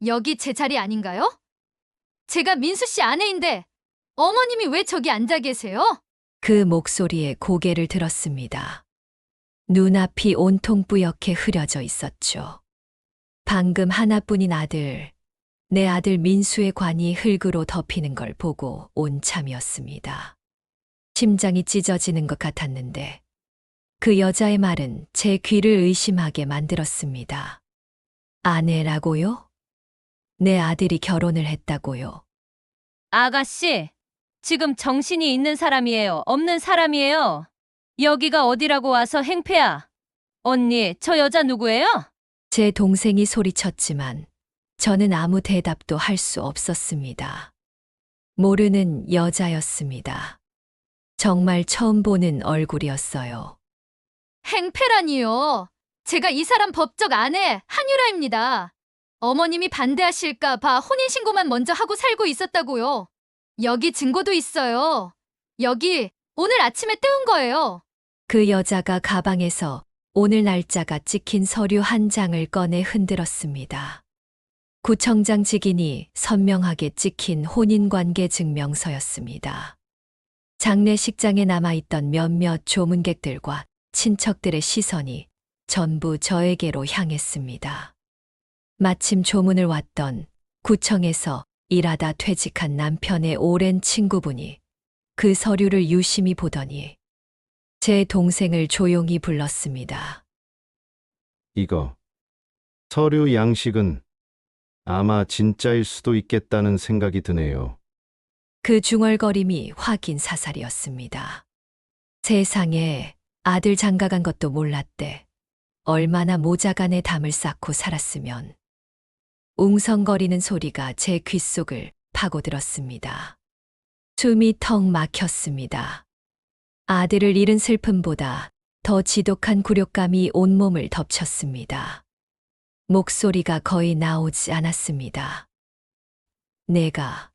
여기 제 자리 아닌가요? 제가 민수 씨 아내인데 어머님이 왜 저기 앉아 계세요? 그 목소리에 고개를 들었습니다. 눈앞이 온통 뿌옇게 흐려져 있었죠. 방금 하나뿐인 아들, 내 아들 민수의 관이 흙으로 덮이는 걸 보고 온 참이었습니다. 심장이 찢어지는 것 같았는데 그 여자의 말은 제 귀를 의심하게 만들었습니다. 아내라고요? 내 아들이 결혼을 했다고요. 아가씨, 지금 정신이 있는 사람이에요? 없는 사람이에요? 여기가 어디라고 와서 행패야? 언니, 저 여자 누구예요? 제 동생이 소리쳤지만 저는 아무 대답도 할 수 없었습니다. 모르는 여자였습니다. 정말 처음 보는 얼굴이었어요. 행패라니요. 제가 이 사람 법적 아내 한유라입니다. 어머님이 반대하실까 봐 혼인신고만 먼저 하고 살고 있었다고요. 여기 증거도 있어요. 여기 오늘 아침에 떼운 거예요. 그 여자가 가방에서 오늘 날짜가 찍힌 서류 한 장을 꺼내 흔들었습니다. 구청장 직인이 선명하게 찍힌 혼인관계 증명서였습니다. 장례식장에 남아있던 몇몇 조문객들과 친척들의 시선이 전부 저에게로 향했습니다. 마침 조문을 왔던 구청에서 일하다 퇴직한 남편의 오랜 친구분이 그 서류를 유심히 보더니 제 동생을 조용히 불렀습니다. 이거 서류 양식은 아마 진짜일 수도 있겠다는 생각이 드네요. 그 중얼거림이 확인 사살이었습니다. 세상에 아들 장가간 것도 몰랐대. 얼마나 모자간의 담을 쌓고 살았으면. 웅성거리는 소리가 제 귓속을 파고들었습니다. 숨이 턱 막혔습니다. 아들을 잃은 슬픔보다 더 지독한 굴욕감이 온몸을 덮쳤습니다. 목소리가 거의 나오지 않았습니다. 내가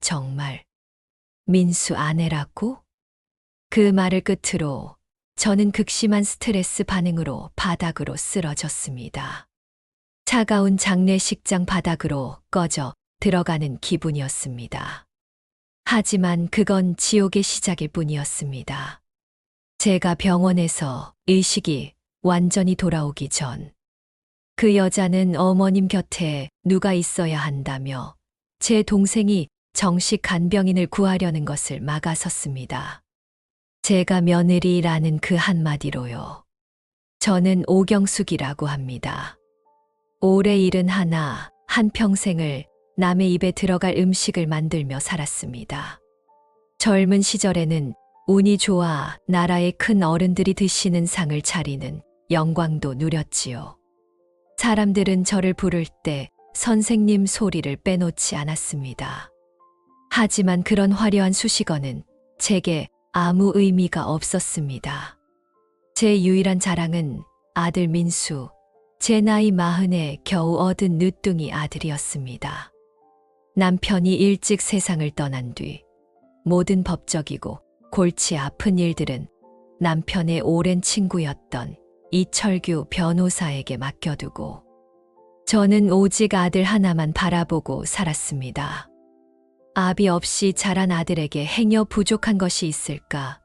정말 민수 아내라고? 그 말을 끝으로 저는 극심한 스트레스 반응으로 바닥으로 쓰러졌습니다. 차가운 장례식장 바닥으로 꺼져 들어가는 기분이었습니다. 하지만 그건 지옥의 시작일 뿐이었습니다. 제가 병원에서 의식이 완전히 돌아오기 전, 그 여자는 어머님 곁에 누가 있어야 한다며 제 동생이 정식 간병인을 구하려는 것을 막아섰습니다. 제가 며느리라는 그 한마디로요. 저는 오경숙이라고 합니다. 올해 71, 한평생을 남의 입에 들어갈 음식을 만들며 살았습니다. 젊은 시절에는 운이 좋아 나라의 큰 어른들이 드시는 상을 차리는 영광도 누렸지요. 사람들은 저를 부를 때 선생님 소리를 빼놓지 않았습니다. 하지만 그런 화려한 수식어는 제게 아무 의미가 없었습니다. 제 유일한 자랑은 아들 민수, 제 나이 40에 겨우 얻은 늦둥이 아들이었습니다. 남편이 일찍 세상을 떠난 뒤 모든 법적이고 골치 아픈 일들은 남편의 오랜 친구였던 이철규 변호사에게 맡겨두고 저는 오직 아들 하나만 바라보고 살았습니다. 아비 없이 자란 아들에게 행여 부족한 것이 있을까?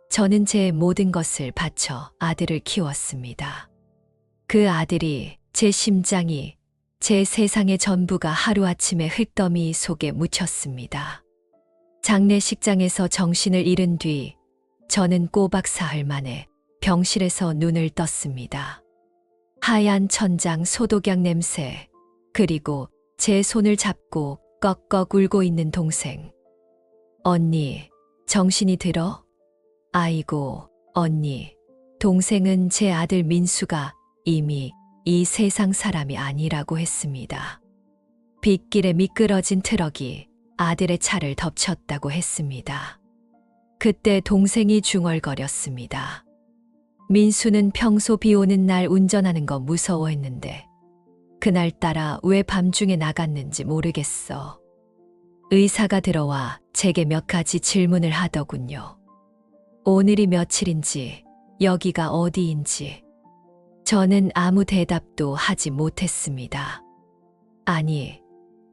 저는 제 모든 것을 바쳐 아들을 키웠습니다. 그 아들이, 제 심장이, 제 세상의 전부가 하루아침에 흙더미 속에 묻혔습니다. 장례식장에서 정신을 잃은 뒤 저는 꼬박 사흘 만에 병실에서 눈을 떴습니다. 하얀 천장 소독약 냄새, 그리고 제 손을 잡고 꺽꺽 울고 있는 동생. 언니, 정신이 들어? 아이고, 언니. 동생은 제 아들 민수가 이미 이 세상 사람이 아니라고 했습니다. 빗길에 미끄러진 트럭이 아들의 차를 덮쳤다고 했습니다. 그때 동생이 중얼거렸습니다. 민수는 평소 비 오는 날 운전하는 거 무서워했는데 그날따라 왜 밤중에 나갔는지 모르겠어. 의사가 들어와 제게 몇 가지 질문을 하더군요. 오늘이 며칠인지, 여기가 어디인지. 저는 아무 대답도 하지 못했습니다. 아니,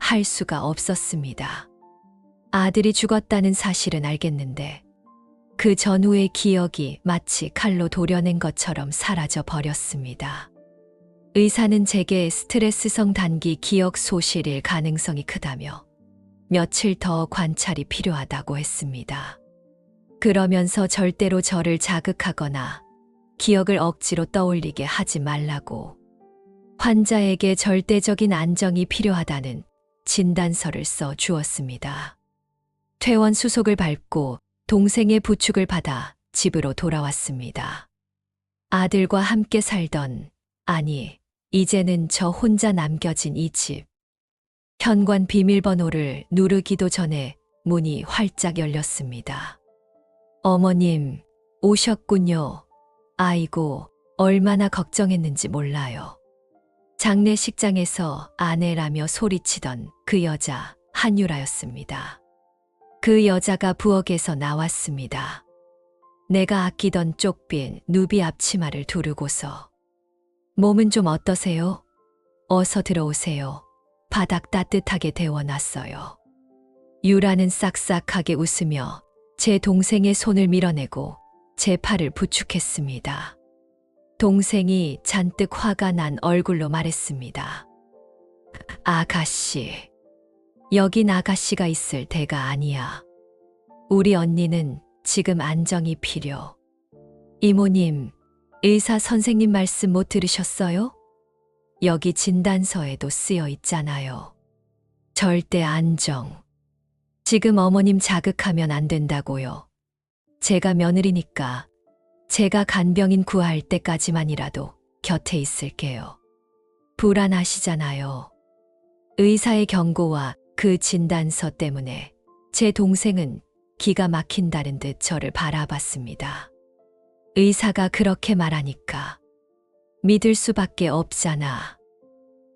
할 수가 없었습니다. 아들이 죽었다는 사실은 알겠는데 그 전후의 기억이 마치 칼로 도려낸 것처럼 사라져 버렸습니다. 의사는 제게 스트레스성 단기 기억 소실일 가능성이 크다며 며칠 더 관찰이 필요하다고 했습니다. 그러면서 절대로 저를 자극하거나 기억을 억지로 떠올리게 하지 말라고, 환자에게 절대적인 안정이 필요하다는 진단서를 써 주었습니다. 퇴원 수속을 밟고 동생의 부축을 받아 집으로 돌아왔습니다. 아들과 함께 살던, 아니, 이제는 저 혼자 남겨진 이 집. 현관 비밀번호를 누르기도 전에 문이 활짝 열렸습니다. 어머님, 오셨군요. 아이고, 얼마나 걱정했는지 몰라요. 장례식장에서 아내라며 소리치던 그 여자 한유라였습니다. 그 여자가 부엌에서 나왔습니다. 내가 아끼던 쪽빈 누비 앞치마를 두르고서 몸은 좀 어떠세요? 어서 들어오세요. 바닥 따뜻하게 데워놨어요. 유라는 싹싹하게 웃으며 제 동생의 손을 밀어내고 제 팔을 부축했습니다. 동생이 잔뜩 화가 난 얼굴로 말했습니다. 아가씨, 여긴 아가씨가 있을 때가 아니야. 우리 언니는 지금 안정이 필요. 이모님, 의사 선생님 말씀 못 들으셨어요? 여기 진단서에도 쓰여 있잖아요. 절대 안정. 지금 어머님 자극하면 안 된다고요. 제가 며느리니까 제가 간병인 구할 때까지만이라도 곁에 있을게요. 불안하시잖아요. 의사의 경고와 그 진단서 때문에 제 동생은 기가 막힌다는 듯 저를 바라봤습니다. 의사가 그렇게 말하니까 믿을 수밖에 없잖아.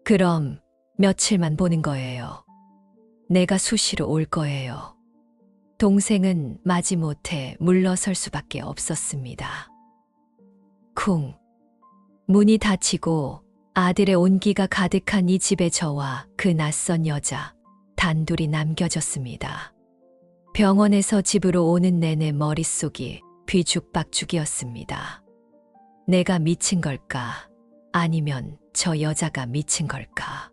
그럼 며칠만 보는 거예요. 내가 수시로 올 거예요. 동생은 마지못해 물러설 수밖에 없었습니다. 쿵. 문이 닫히고 아들의 온기가 가득한 이 집에 저와 그 낯선 여자 단둘이 남겨졌습니다. 병원에서 집으로 오는 내내 머릿속이 뒤죽박죽이었습니다. 내가 미친 걸까? 아니면 저 여자가 미친 걸까?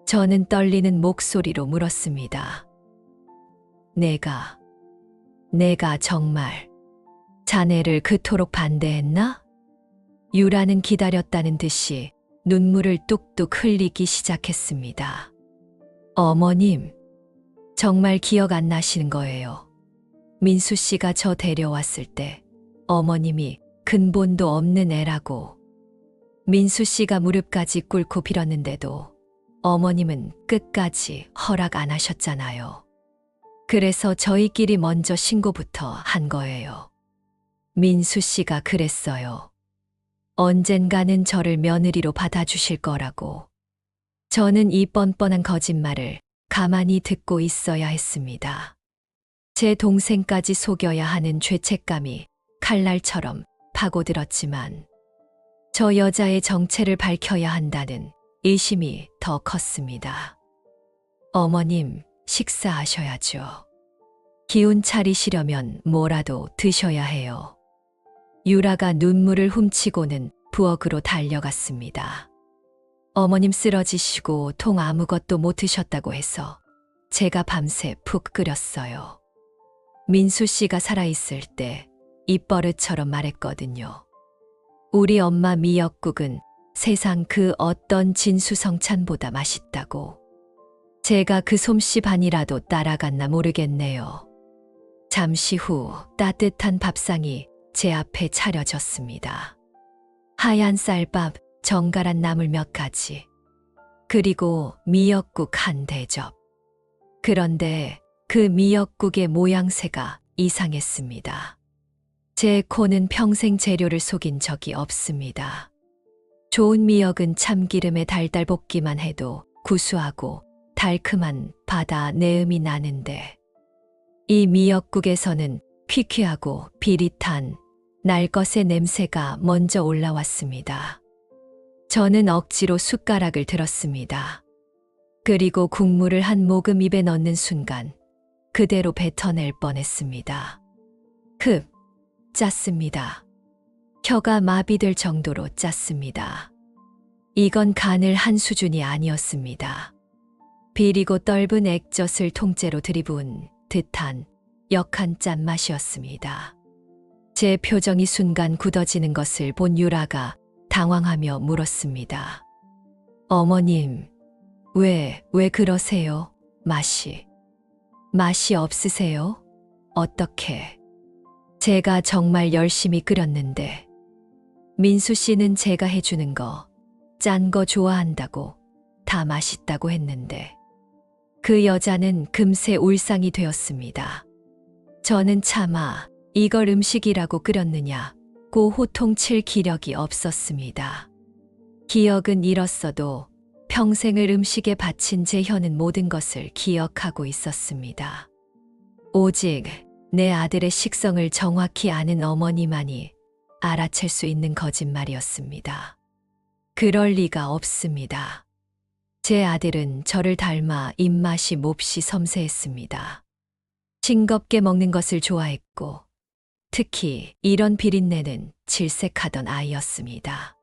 저는 떨리는 목소리로 물었습니다. 내가 정말 자네를 그토록 반대했나? 유라는 기다렸다는 듯이 눈물을 뚝뚝 흘리기 시작했습니다. 어머님, 정말 기억 안 나시는 거예요. 민수 씨가 저 데려왔을 때 어머님이 근본도 없는 애라고. 민수 씨가 무릎까지 꿇고 빌었는데도 어머님은 끝까지 허락 안 하셨잖아요. 그래서 저희끼리 먼저 신고부터 한 거예요. 민수 씨가 그랬어요. 언젠가는 저를 며느리로 받아주실 거라고. 저는 이 뻔뻔한 거짓말을 가만히 듣고 있어야 했습니다. 제 동생까지 속여야 하는 죄책감이 칼날처럼 파고들었지만 저 여자의 정체를 밝혀야 한다는 의심이 더 컸습니다. 어머님, 식사하셔야죠. 기운 차리시려면 뭐라도 드셔야 해요. 유라가 눈물을 훔치고는 부엌으로 달려갔습니다. 어머님 쓰러지시고 통 아무것도 못 드셨다고 해서 제가 밤새 푹 끓였어요. 민수 씨가 살아있을 때 입버릇처럼 말했거든요. 우리 엄마 미역국은 세상 그 어떤 진수성찬보다 맛있다고. 제가 그 솜씨 반이라도 따라갔나 모르겠네요. 잠시 후 따뜻한 밥상이 제 앞에 차려졌습니다. 하얀 쌀밥, 정갈한 나물 몇 가지, 그리고 미역국 한 대접. 그런데 그 미역국의 모양새가 이상했습니다. 제 코는 평생 재료를 속인 적이 없습니다. 좋은 미역은 참기름에 달달 볶기만 해도 구수하고 달큼한 바다 내음이 나는데 이 미역국에서는 퀴퀴하고 비릿한 날 것의 냄새가 먼저 올라왔습니다. 저는 억지로 숟가락을 들었습니다. 그리고 국물을 한 모금 입에 넣는 순간 그대로 뱉어낼 뻔했습니다. 짰습니다. 혀가 마비될 정도로 짰습니다. 이건 간을 한 수준이 아니었습니다. 비리고 떫은 액젓을 통째로 들이부은 듯한 역한 짠맛이었습니다. 제 표정이 순간 굳어지는 것을 본 유라가 당황하며 물었습니다. 어머님, 왜 그러세요? 맛이 없으세요? 어떻게? 제가 정말 열심히 끓였는데. 민수 씨는 제가 해주는 거, 짠 거 좋아한다고, 다 맛있다고 했는데. 그 여자는 금세 울상이 되었습니다. 저는 차마 이걸 음식이라고 끓였느냐고 호통칠 기력이 없었습니다. 기억은 잃었어도 평생을 음식에 바친 제 혀는 모든 것을 기억하고 있었습니다. 오직 내 아들의 식성을 정확히 아는 어머니만이 알아챌 수 있는 거짓말이었습니다. 그럴 리가 없습니다. 제 아들은 저를 닮아 입맛이 몹시 섬세했습니다. 싱겁게 먹는 것을 좋아했고 특히 이런 비린내는 질색하던 아이였습니다.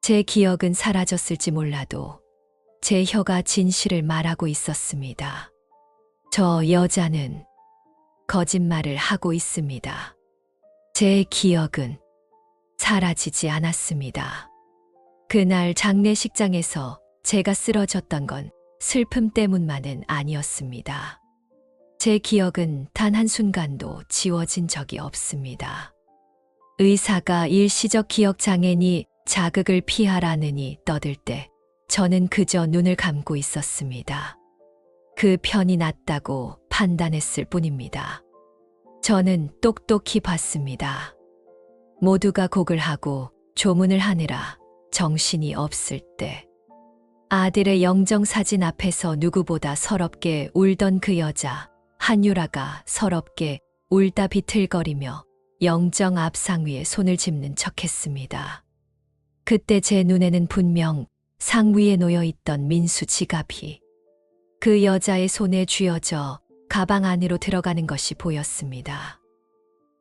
제 기억은 사라졌을지 몰라도 제 혀가 진실을 말하고 있었습니다. 저 여자는 거짓말을 하고 있습니다. 제 기억은 사라지지 않았습니다. 그날 장례식장에서 제가 쓰러졌던 건 슬픔 때문만은 아니었습니다. 제 기억은 단 한순간도 지워진 적이 없습니다. 의사가 일시적 기억 장애니 자극을 피하라느니 떠들 때 저는 그저 눈을 감고 있었습니다. 그 편이 낫다고 판단했을 뿐입니다. 저는 똑똑히 봤습니다. 모두가 곡을 하고 조문을 하느라 정신이 없을 때 아들의 영정사진 앞에서 누구보다 서럽게 울던 그 여자 한유라가 서럽게 울다 비틀거리며 영정 앞상 위에 손을 짚는 척했습니다. 그때 제 눈에는 분명 상 위에 놓여있던 민수 지갑이 그 여자의 손에 쥐어져 가방 안으로 들어가는 것이 보였습니다.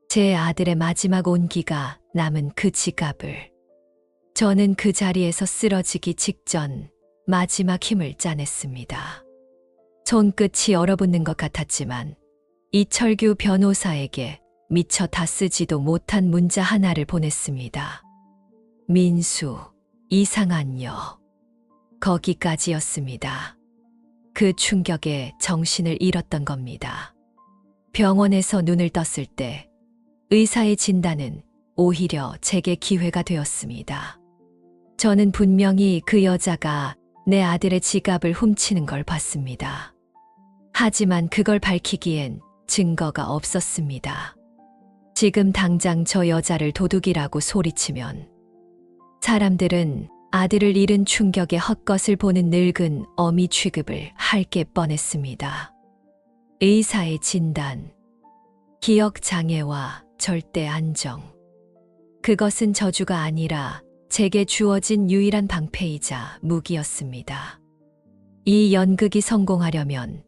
제 아들의 마지막 온기가 남은 그 지갑을 저는 그 자리에서 쓰러지기 직전 마지막 힘을 짜냈습니다. 손끝이 얼어붙는 것 같았지만 이철규 변호사에게 미처 다 쓰지도 못한 문자 하나를 보냈습니다. 민수, 이상한 여. 거기까지였습니다. 그 충격에 정신을 잃었던 겁니다. 병원에서 눈을 떴을 때 의사의 진단은 오히려 제게 기회가 되었습니다. 저는 분명히 그 여자가 내 아들의 지갑을 훔치는 걸 봤습니다. 하지만 그걸 밝히기엔 증거가 없었습니다. 지금 당장 저 여자를 도둑이라고 소리치면 사람들은 아들을 잃은 충격에 헛것을 보는 늙은 어미 취급을 할 게 뻔했습니다. 의사의 진단, 기억 장애와 절대 안정. 그것은 저주가 아니라 제게 주어진 유일한 방패이자 무기였습니다. 이 연극이 성공하려면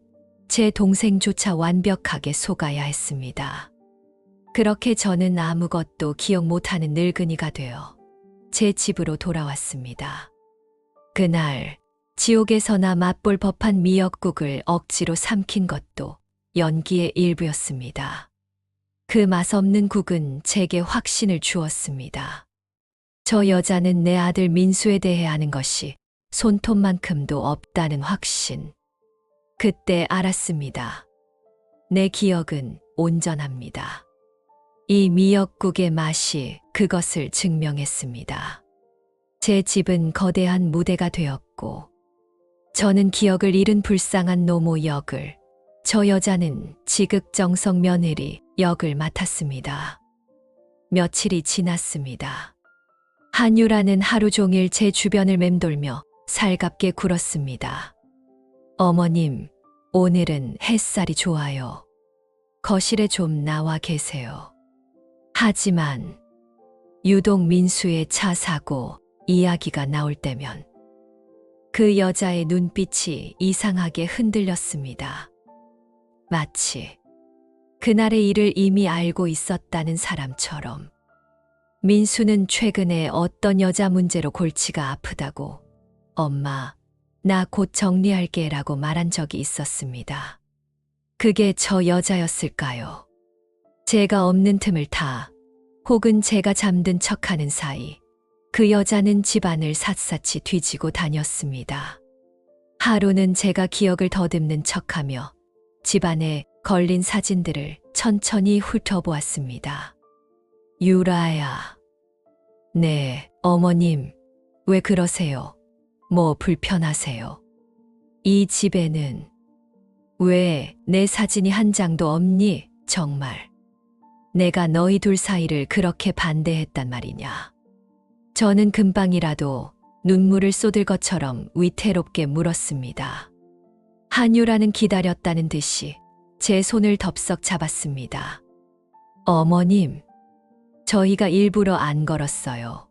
제 동생조차 완벽하게 속아야 했습니다. 그렇게 저는 아무것도 기억 못하는 늙은이가 되어 제 집으로 돌아왔습니다. 그날 지옥에서나 맛볼 법한 미역국을 억지로 삼킨 것도 연기의 일부였습니다. 그 맛없는 국은 제게 확신을 주었습니다. 저 여자는 내 아들 민수에 대해 아는 것이 손톱만큼도 없다는 확신. 그때 알았습니다. 내 기억은 온전합니다. 이 미역국의 맛이 그것을 증명했습니다. 제 집은 거대한 무대가 되었고 저는 기억을 잃은 불쌍한 노모 역을, 저 여자는 지극정성 며느리 역을 맡았습니다. 며칠이 지났습니다. 한유라는 하루 종일 제 주변을 맴돌며 살갑게 굴었습니다. 어머님, 오늘은 햇살이 좋아요. 거실에 좀 나와 계세요. 하지만 유독 민수의 차 사고 이야기가 나올 때면 그 여자의 눈빛이 이상하게 흔들렸습니다. 마치 그날의 일을 이미 알고 있었다는 사람처럼. 민수는 최근에 어떤 여자 문제로 골치가 아프다고 엄마, 나 곧 정리할게 라고 말한 적이 있었습니다. 그게 저 여자였을까요? 제가 없는 틈을 타 혹은 제가 잠든 척하는 사이 그 여자는 집안을 샅샅이 뒤지고 다녔습니다. 하루는 제가 기억을 더듬는 척하며 집안에 걸린 사진들을 천천히 훑어보았습니다. 유라야. 네, 어머님. 왜 그러세요? 뭐 불편하세요? 이 집에는 왜 내 사진이 한 장도 없니? 정말. 내가 너희 둘 사이를 그렇게 반대했단 말이냐. 저는 금방이라도 눈물을 쏟을 것처럼 위태롭게 물었습니다. 한유라는 기다렸다는 듯이 제 손을 덥석 잡았습니다. 어머님, 저희가 일부러 안 걸었어요.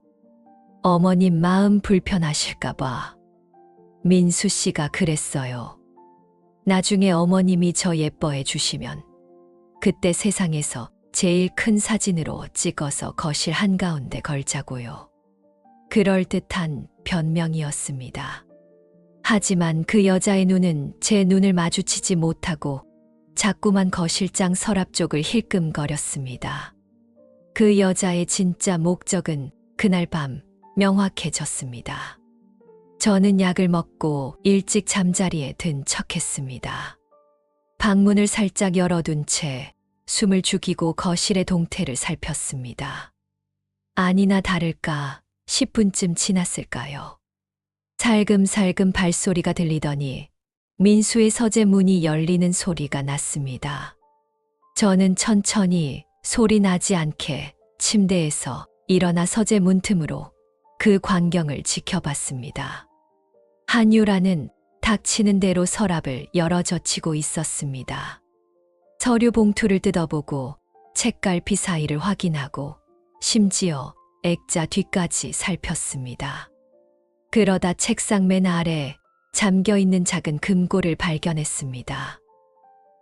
어머님 마음 불편하실까봐. 민수 씨가 그랬어요. 나중에 어머님이 저 예뻐해 주시면 그때 세상에서 제일 큰 사진으로 찍어서 거실 한가운데 걸자고요. 그럴듯한 변명이었습니다. 하지만 그 여자의 눈은 제 눈을 마주치지 못하고 자꾸만 거실장 서랍 쪽을 힐끔거렸습니다. 그 여자의 진짜 목적은 그날 밤 명확해졌습니다. 저는 약을 먹고 일찍 잠자리에 든 척했습니다. 방문을 살짝 열어둔 채 숨을 죽이고 거실의 동태를 살폈습니다. 아니나 다를까 10분쯤 지났을까요? 살금살금 발소리가 들리더니 민수의 서재 문이 열리는 소리가 났습니다. 저는 천천히 소리 나지 않게 침대에서 일어나 서재 문틈으로 그 광경을 지켜봤습니다. 한유라는 닥치는 대로 서랍을 열어젖히고 있었습니다. 서류 봉투를 뜯어보고 책갈피 사이를 확인하고 심지어 액자 뒤까지 살폈습니다. 그러다 책상 맨 아래 잠겨있는 작은 금고를 발견했습니다.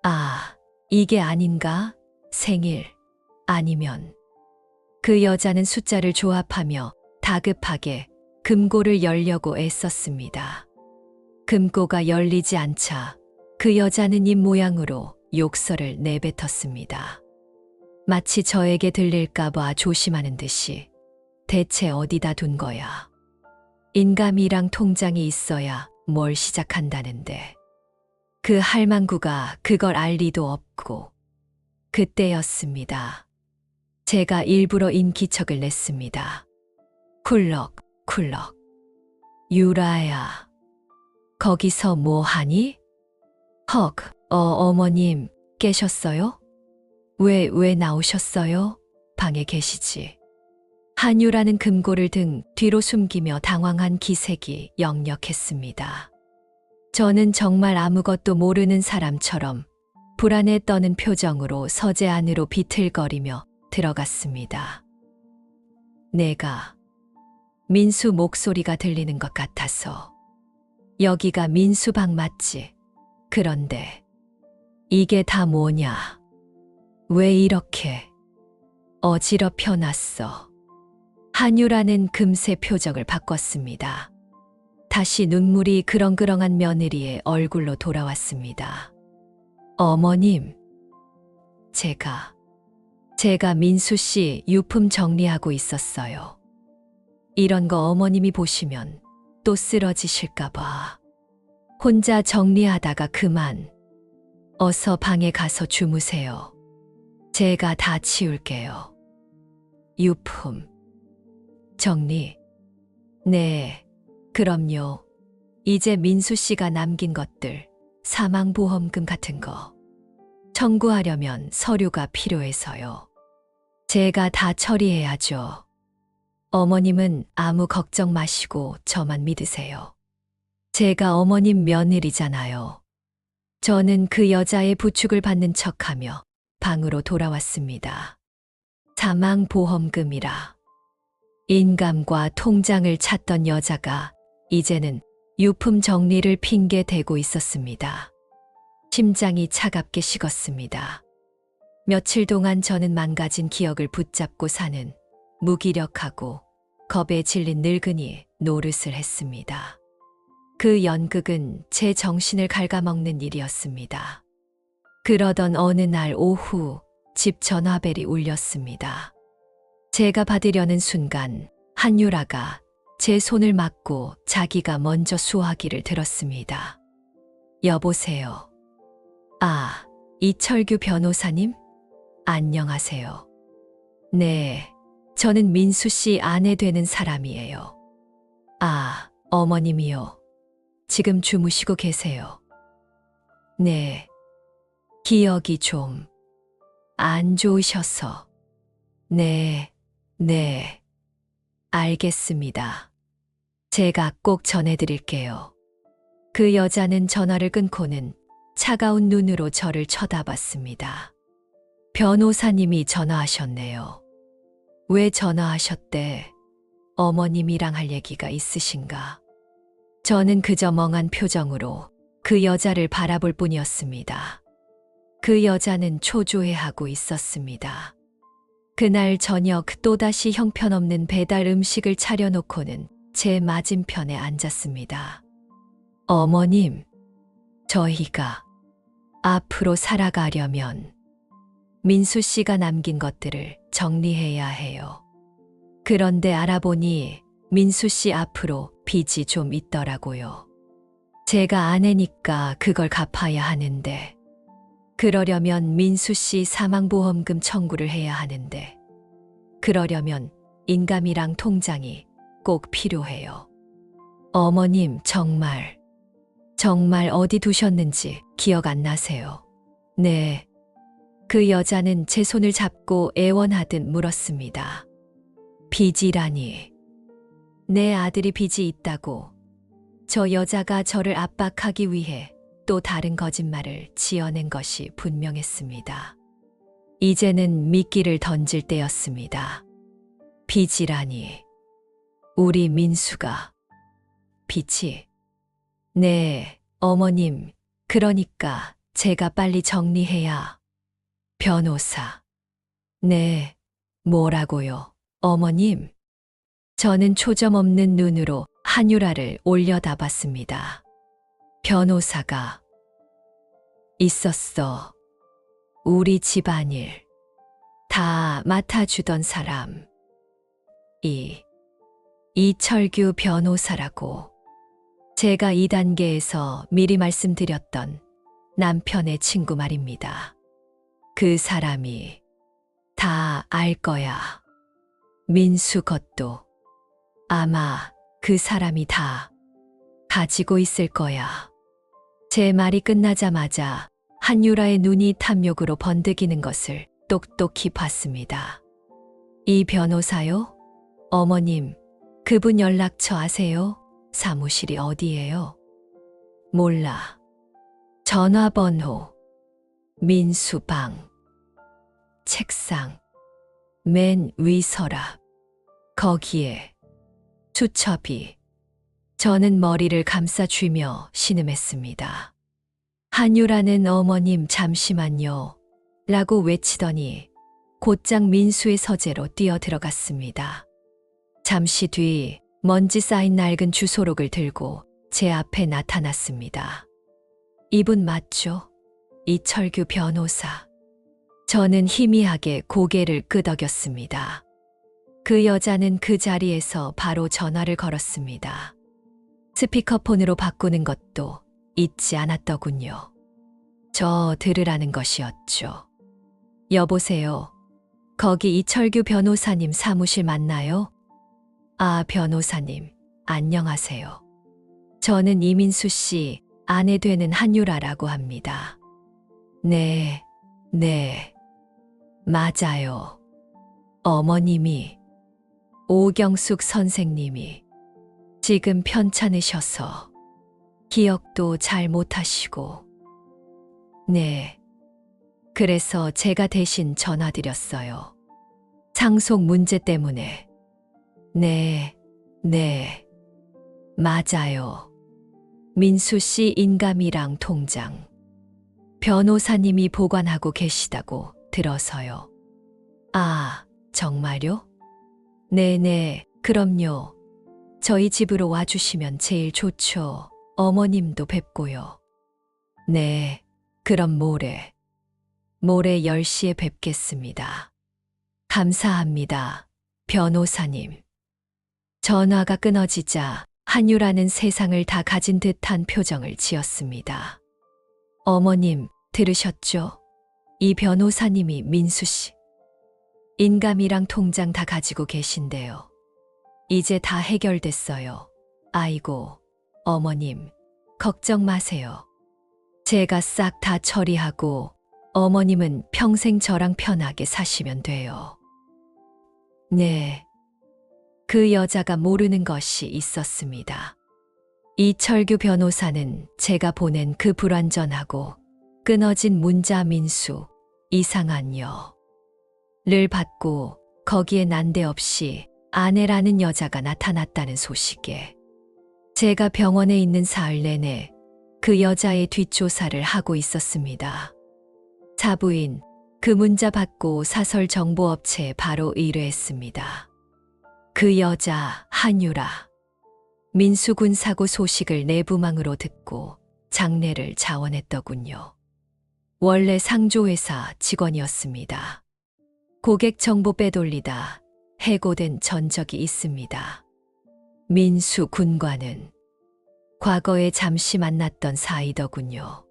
아, 이게 아닌가? 생일 아니면. 그 여자는 숫자를 조합하며 다급하게 금고를 열려고 애썼습니다. 금고가 열리지 않자 그 여자는 입 모양으로 욕설을 내뱉었습니다. 마치 저에게 들릴까봐 조심하는 듯이 대체 어디다 둔 거야? 인감이랑 통장이 있어야 뭘 시작한다는데. 그 할망구가 그걸 알 리도 없고. 그때였습니다. 제가 일부러 인기척을 냈습니다. 쿨럭쿨럭. 유라야, 거기서 뭐 하니? 헉, 어머님 깨셨어요? 왜 나오셨어요? 방에 계시지. 한유라는 금고를 등 뒤로 숨기며 당황한 기색이 역력했습니다. 저는 정말 아무것도 모르는 사람처럼 불안에 떠는 표정으로 서재 안으로 비틀거리며 들어갔습니다. 내가 민수 목소리가 들리는 것 같아서. 여기가 민수 방 맞지? 그런데 이게 다 뭐냐? 왜 이렇게 어지럽혀 놨어? 한유라는 금세 표정을 바꿨습니다. 다시 눈물이 그렁그렁한 며느리의 얼굴로 돌아왔습니다. 어머님, 제가 민수 씨 유품 정리하고 있었어요. 이런 거 어머님이 보시면 또 쓰러지실까봐. 혼자 정리하다가 그만. 어서 방에 가서 주무세요. 제가 다 치울게요. 유품. 정리. 네, 그럼요. 이제 민수 씨가 남긴 것들, 사망보험금 같은 거 청구하려면 서류가 필요해서요. 제가 다 처리해야죠. 어머님은 아무 걱정 마시고 저만 믿으세요. 제가 어머님 며느리잖아요. 저는 그 여자의 부축을 받는 척하며 방으로 돌아왔습니다. 사망보험금이라. 인감과 통장을 찾던 여자가 이제는 유품 정리를 핑계 대고 있었습니다. 심장이 차갑게 식었습니다. 며칠 동안 저는 망가진 기억을 붙잡고 사는 무기력하고 겁에 질린 늙은이 노릇을 했습니다. 그 연극은 제 정신을 갉아먹는 일이었습니다. 그러던 어느 날 오후 집 전화벨이 울렸습니다. 제가 받으려는 순간 한유라가 제 손을 막고 자기가 먼저 수화기를 들었습니다. 여보세요. 아, 이철규 변호사님? 안녕하세요. 네, 저는 민수 씨 아내 되는 사람이에요. 아, 어머님이요. 지금 주무시고 계세요. 네, 기억이 좀 안 좋으셔서. 네, 알겠습니다. 제가 꼭 전해드릴게요. 그 여자는 전화를 끊고는 차가운 눈으로 저를 쳐다봤습니다. 변호사님이 전화하셨네요. 왜 전화하셨대? 어머님이랑 할 얘기가 있으신가? 저는 그저 멍한 표정으로 그 여자를 바라볼 뿐이었습니다. 그 여자는 초조해하고 있었습니다. 그날 저녁 또다시 형편없는 배달 음식을 차려놓고는 제 맞은편에 앉았습니다. 어머님, 저희가 앞으로 살아가려면 민수 씨가 남긴 것들을 정리해야 해요. 그런데 알아보니 민수 씨 앞으로 빚이 좀 있더라고요. 제가 아내니까 그걸 갚아야 하는데, 그러려면 민수 씨 사망보험금 청구를 해야 하는데, 그러려면 인감이랑 통장이 꼭 필요해요. 어머님 정말 어디 두셨는지 기억 안 나세요? 네. 그 여자는 제 손을 잡고 애원하듯 물었습니다. 빚이라니. 내 아들이 빚이 있다고. 저 여자가 저를 압박하기 위해 또 다른 거짓말을 지어낸 것이 분명했습니다. 이제는 미끼를 던질 때였습니다. 빚이라니. 우리 민수가. 빚이. 네, 어머님. 그러니까 제가 빨리 정리해야. 변호사. 네, 뭐라고요, 어머님? 저는 초점 없는 눈으로 한유라를 올려다봤습니다. 변호사가 있었어. 우리 집안일 다 맡아주던 사람. 이철규 변호사라고. 제가 2단계에서 미리 말씀드렸던 남편의 친구 말입니다. 그 사람이 다 알 거야. 민수 것도 아마 그 사람이 다 가지고 있을 거야. 제 말이 끝나자마자 한유라의 눈이 탐욕으로 번득이는 것을 똑똑히 봤습니다. 이 변호사요? 어머님, 그분 연락처 아세요? 사무실이 어디예요? 몰라. 전화번호. 민수 방. 책상. 맨 위 서랍. 거기에 수첩이. 저는 머리를 감싸쥐며 신음했습니다. 한유라는 어머님 잠시만요. 라고 외치더니 곧장 민수의 서재로 뛰어들어갔습니다. 잠시 뒤 먼지 쌓인 낡은 주소록을 들고 제 앞에 나타났습니다. 이분 맞죠? 이철규 변호사. 저는 희미하게 고개를 끄덕였습니다. 그 여자는 그 자리에서 바로 전화를 걸었습니다. 스피커폰으로 바꾸는 것도 잊지 않았더군요. 저 들으라는 것이었죠. 여보세요. 거기 이철규 변호사님 사무실 맞나요? 아, 변호사님, 안녕하세요. 저는 이민수 씨 아내 되는 한유라라고 합니다. 네, 맞아요. 어머님이, 오경숙 선생님이 지금 편찮으셔서 기억도 잘 못하시고. 네, 그래서 제가 대신 전화드렸어요. 상속 문제 때문에. 네, 맞아요. 민수 씨 인감이랑 통장. 변호사님이 보관하고 계시다고 들어서요. 아, 정말요? 네네, 그럼요. 저희 집으로 와주시면 제일 좋죠. 어머님도 뵙고요. 네, 그럼 모레 10시에 뵙겠습니다. 감사합니다, 변호사님. 전화가 끊어지자 한유라는 세상을 다 가진 듯한 표정을 지었습니다. 어머님, 들으셨죠? 이 변호사님이 민수 씨. 인감이랑 통장 다 가지고 계신데요. 이제 다 해결됐어요. 아이고, 어머님, 걱정 마세요. 제가 싹 다 처리하고 어머님은 평생 저랑 편하게 사시면 돼요. 네. 그 여자가 모르는 것이 있었습니다. 이철규 변호사는 제가 보낸 그 불완전하고 끊어진 문자 민수, 이상한요. 를 받고 거기에 난데없이 아내라는 여자가 나타났다는 소식에 제가 병원에 있는 사흘 내내 그 여자의 뒷조사를 하고 있었습니다. 사부인, 그 문자 받고 사설 정보업체에 바로 의뢰했습니다. 그 여자 한유라. 민수군 사고 소식을 내부망으로 듣고 장례를 자원했더군요. 원래 상조회사 직원이었습니다. 고객 정보 빼돌리다 해고된 전적이 있습니다. 민수 군과는 과거에 잠시 만났던 사이더군요.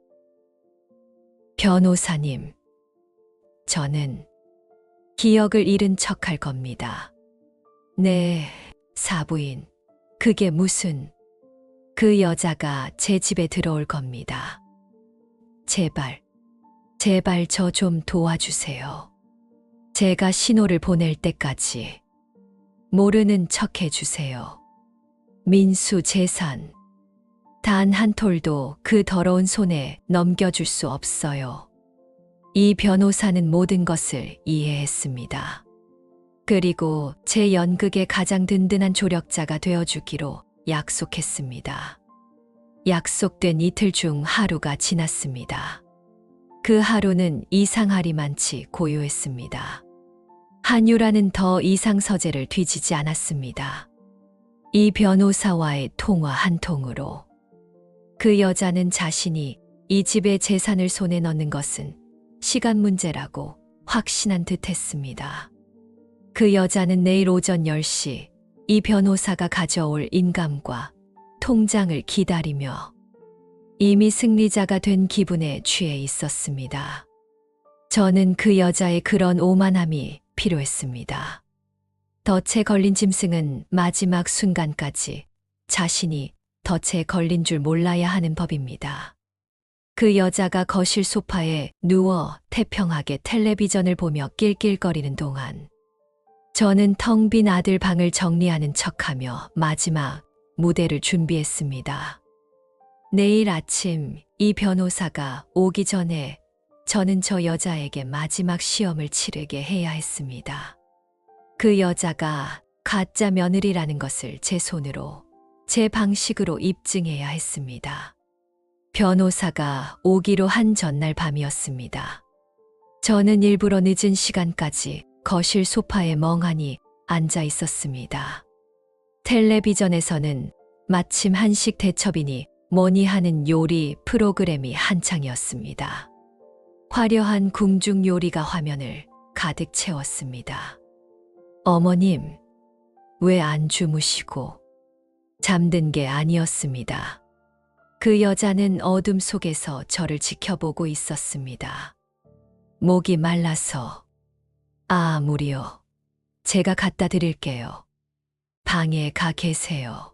변호사님, 저는 기억을 잃은 척할 겁니다. 네, 사부인, 그게 무슨... 그 여자가 제 집에 들어올 겁니다. 제발 저 좀 도와주세요. 제가 신호를 보낼 때까지 모르는 척 해주세요. 민수 재산 단 한 톨도 그 더러운 손에 넘겨줄 수 없어요. 이 변호사는 모든 것을 이해했습니다. 그리고 제 연극의 가장 든든한 조력자가 되어주기로 약속했습니다. 약속된 이틀 중 하루가 지났습니다. 그 하루는 이상하리만치 고요했습니다. 한유라는 더 이상 서재를 뒤지지 않았습니다. 이 변호사와의 통화 한 통으로 그 여자는 자신이 이 집의 재산을 손에 넣는 것은 시간 문제라고 확신한 듯 했습니다. 그 여자는 내일 오전 10시 이 변호사가 가져올 인감과 통장을 기다리며 이미 승리자가 된 기분에 취해 있었습니다. 저는 그 여자의 그런 오만함이 필요했습니다. 덫에 걸린 짐승은 마지막 순간까지 자신이 덫에 걸린 줄 몰라야 하는 법입니다. 그 여자가 거실 소파에 누워 태평하게 텔레비전을 보며 낄낄거리는 동안 저는 텅 빈 아들 방을 정리하는 척하며 마지막 무대를 준비했습니다. 내일 아침 이 변호사가 오기 전에 저는 저 여자에게 마지막 시험을 치르게 해야 했습니다. 그 여자가 가짜 며느리라는 것을 제 손으로, 제 방식으로 입증해야 했습니다. 변호사가 오기로 한 전날 밤이었습니다. 저는 일부러 늦은 시간까지 거실 소파에 멍하니 앉아 있었습니다. 텔레비전에서는 마침 한식 대첩이니 뭐니 하는 요리 프로그램이 한창이었습니다. 화려한 궁중 요리가 화면을 가득 채웠습니다. 어머님, 왜 안 주무시고? 잠든 게 아니었습니다. 그 여자는 어둠 속에서 저를 지켜보고 있었습니다. 목이 말라서. 아, 무리요. 제가 갖다 드릴게요. 방에 가 계세요.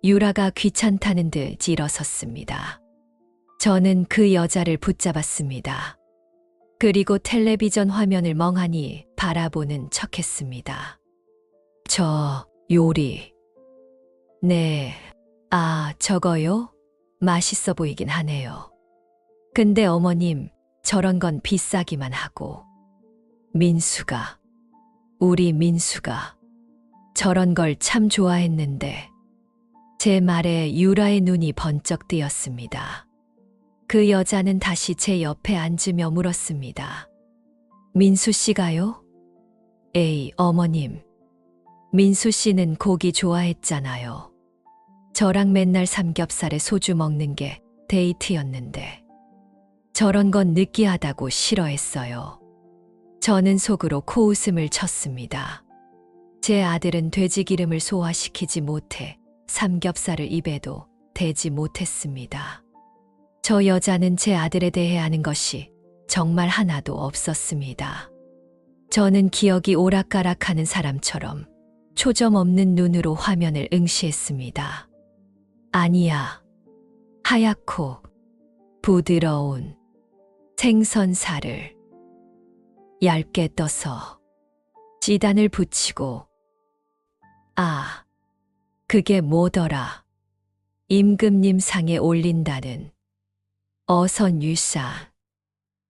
유라가 귀찮다는 듯 일어섰습니다. 저는 그 여자를 붙잡았습니다. 그리고 텔레비전 화면을 멍하니 바라보는 척했습니다. 저 요리. 네. 아, 저거요? 맛있어 보이긴 하네요. 근데 어머님, 저런 건 비싸기만 하고. 민수가, 우리 민수가 저런 걸 참 좋아했는데 제 말에 유라의 눈이 번쩍 뜨였습니다. 그 여자는 다시 제 옆에 앉으며 물었습니다. 민수 씨가요? 에이, 어머님. 민수 씨는 고기 좋아했잖아요. 저랑 맨날 삼겹살에 소주 먹는 게 데이트였는데. 저런 건 느끼하다고 싫어했어요. 저는 속으로 코웃음을 쳤습니다. 제 아들은 돼지 기름을 소화시키지 못해 삼겹살을 입에도 대지 못했습니다. 저 여자는 제 아들에 대해 아는 것이 정말 하나도 없었습니다. 저는 기억이 오락가락하는 사람처럼 초점 없는 눈으로 화면을 응시했습니다. 아니야. 하얗고 부드러운 생선살을 얇게 떠서 지단을 붙이고, 아, 그게 뭐더라. 임금님 상에 올린다는 어선 유사.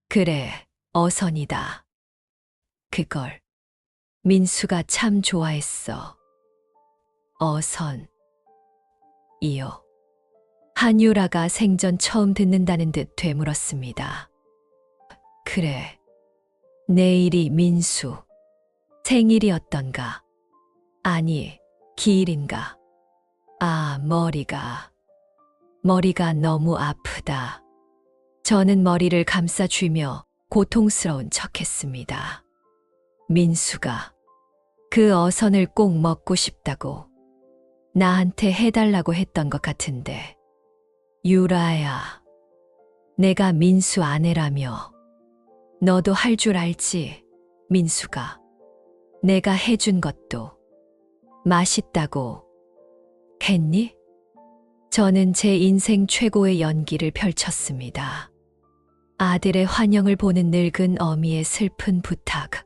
그래, 어선이다. 그걸 민수가 참 좋아했어. 어선. 이요. 한유라가 생전 처음 듣는다는 듯 되물었습니다. 그래. 내일이 민수 생일이었던가? 아니, 기일인가? 아, 머리가 너무 아프다. 저는 머리를 감싸쥐며 고통스러운 척했습니다. 민수가 그 어선을 꼭 먹고 싶다고 나한테 해달라고 했던 것 같은데. 유라야, 내가 민수 아내라며. 너도 할 줄 알지, 민수가. 내가 해준 것도 맛있다고 했니? 저는 제 인생 최고의 연기를 펼쳤습니다. 아들의 환영을 보는 늙은 어미의 슬픈 부탁.